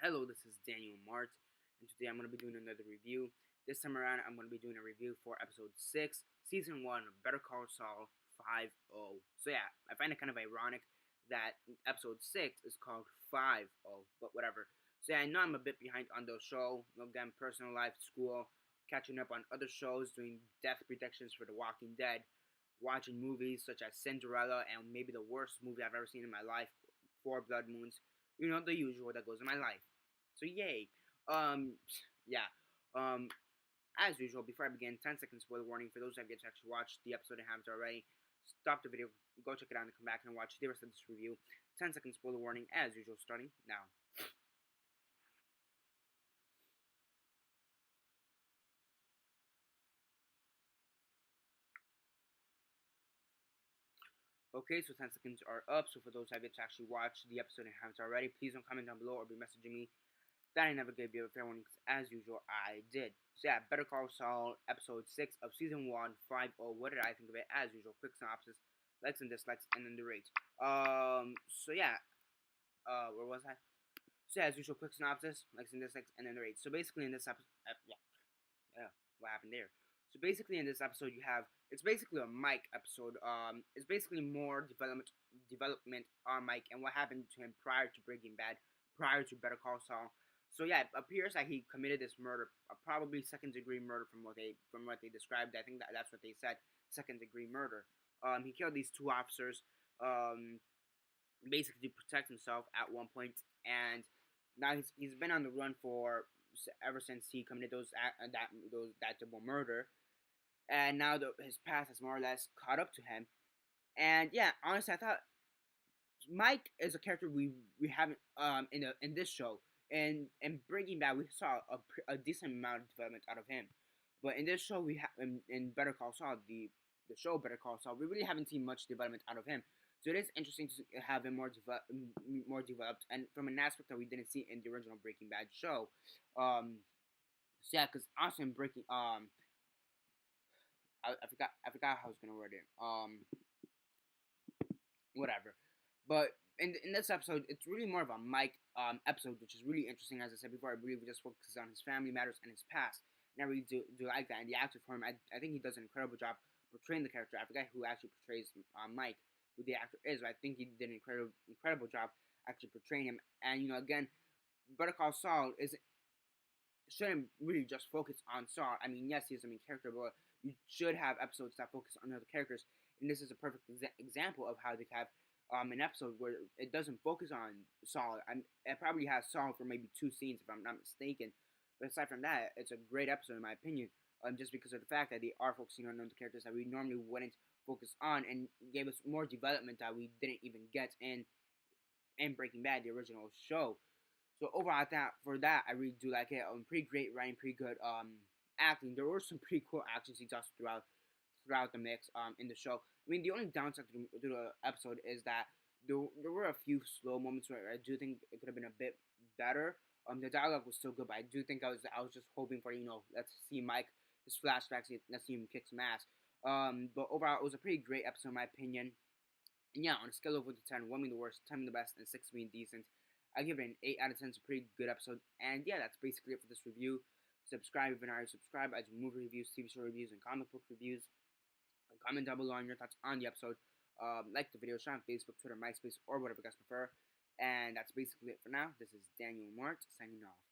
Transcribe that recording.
Hello, this is Daniel Mart, and today I'm going to be doing another review. This time around, I'm going to be doing a review for episode 6, season 1 of Better Call Saul 5-0. So yeah, I find it kind of ironic that episode 6 is called 5-0, but whatever. So yeah, I know I'm a bit behind on the show. Again, personal life, school, catching up on other shows, doing death predictions for The Walking Dead, watching movies such as Cinderella, and maybe the worst movie I've ever seen in my life, Four Blood Moons. You know, the usual that goes in my life. So yay. Um, yeah. Um, as usual, before I begin, 10 seconds spoiler warning for those that have yet to actually watch the episode and haven't already. Stop the video, go check it out, and come back and watch the rest of this review. 10 seconds spoiler warning, as usual, starting now. Okay, so 10 seconds are up. So for those that have yet to actually watch the episode and haven't already, please don't comment down below or be messaging me that I never gave you a fair warning, because as usual, I did. So yeah, Better Call Saul, episode 6 of season 1, 5-0. What did I think of it? As usual, quick synopsis, likes and dislikes, and then the rate. So yeah, where was I? So yeah, as usual, quick synopsis, likes and dislikes, and then the rate. So basically in this episode, yeah, what happened there? So basically in this episode you have, it's basically a Mike episode. It's basically more development on Mike and what happened to him prior to Breaking Bad, prior to Better Call Saul. So yeah, it appears that he committed this murder, probably second degree murder from what they described. I think that's what they said, second degree murder. He killed these two officers, basically to protect himself at one point, and now he's been on the run for ever since he committed that double murder, and now his past has more or less caught up to him. And yeah, honestly, I thought Mike is a character we haven't in this show. And in Breaking Bad, we saw a decent amount of development out of him, but in this show we have in Better Call Saul, the show Better Call Saul, we really haven't seen much development out of him. So it is interesting to have him more developed, and from an aspect that we didn't see in the original Breaking Bad show. So yeah, because also in Breaking I forgot how I was gonna word it. Whatever. But in this episode, it's really more of a Mike episode, which is really interesting. As I said before, I believe it just focuses on his family matters and his past. And I really do like that. And the actor for him, I think he does an incredible job portraying the character. I forget who actually portrays Mike, who the actor is, but I think he did an incredible job actually portraying him. And again, Better Call Saul shouldn't really just focus on Saul. I mean, yes, he's the main character, but you should have episodes that focus on other characters. And this is a perfect example of how they have an episode where it doesn't focus on Saul. It probably has Saul for maybe 2 scenes, if I'm not mistaken. But aside from that, it's a great episode in my opinion. Just because of the fact that they are focusing on other characters that we normally wouldn't focus on, and gave us more development that we didn't even get in Breaking Bad, the original show. So overall, I really do like it. Pretty great writing, pretty good acting. There were some pretty cool action scenes also throughout the mix in the show. I mean, the only downside to the episode is that there were a few slow moments where I do think it could have been a bit better. The dialogue was still good, but I do think I was just hoping for, let's see Mike, his flashbacks, let's see him kick some ass. But overall, it was a pretty great episode in my opinion. And yeah, on a scale of 1 to 10, 1 being the worst, 10 being the best, and 6 being decent, I give it an 8 out of 10. It's a pretty good episode. And yeah, that's basically it for this review. Subscribe if you're not already subscribed. I do movie reviews, TV show reviews, and comic book reviews. Comment down below on your thoughts on the episode. Like the video, share on Facebook, Twitter, MySpace, or whatever you guys prefer. And that's basically it for now. This is Daniel Mart signing off.